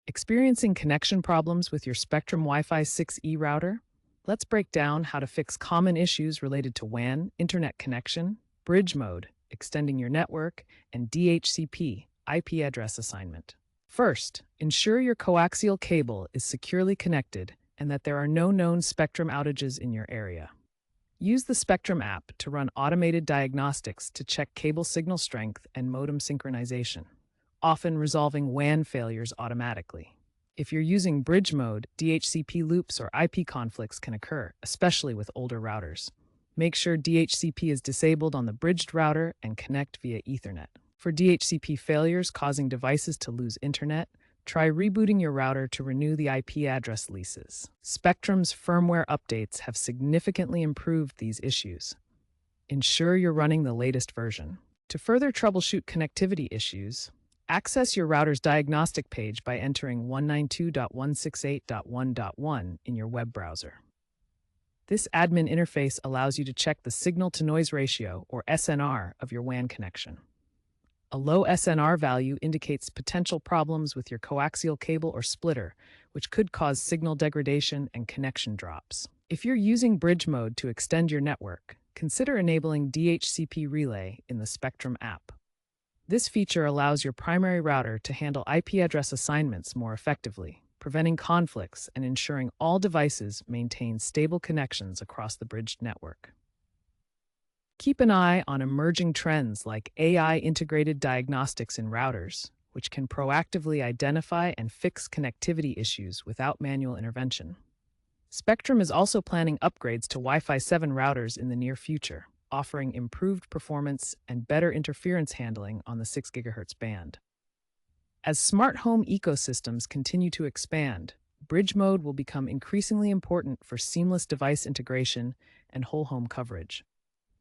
Experiencing connection problems with your Spectrum Wi-Fi 6E router? Let's break down how to fix common issues related to WAN, internet connection, bridge mode, extending your network, and DHCP, IP address assignment. First, ensure your coaxial cable is securely connected and that there are no known Spectrum outages in your area. Use the Spectrum app to run automated diagnostics to check cable signal strength and modem synchronization, often resolving WAN failures automatically. If you're using bridge mode, DHCP loops or IP conflicts can occur, especially with older routers. Make sure DHCP is disabled on the bridged router and connect via Ethernet. For DHCP failures causing devices to lose internet, try rebooting your router to renew the IP address leases. Spectrum's firmware updates have significantly improved these issues. Ensure you're running the latest version. To further troubleshoot connectivity issues, access your router's diagnostic page by entering 192.168.1.1 in your web browser. This admin interface allows you to check the signal-to-noise ratio, or SNR, of your WAN connection. A low SNR value indicates potential problems with your coaxial cable or splitter, which could cause signal degradation and connection drops. If you're using bridge mode to extend your network, consider enabling DHCP Relay in the Spectrum app. This feature allows your primary router to handle IP address assignments more effectively, preventing conflicts and ensuring all devices maintain stable connections across the bridged network. Keep an eye on emerging trends like AI-integrated diagnostics in routers, which can proactively identify and fix connectivity issues without manual intervention. Spectrum is also planning upgrades to Wi-Fi 7 routers in the near future, offering improved performance and better interference handling on the 6 GHz band. As smart home ecosystems continue to expand, bridge mode will become increasingly important for seamless device integration and whole home coverage.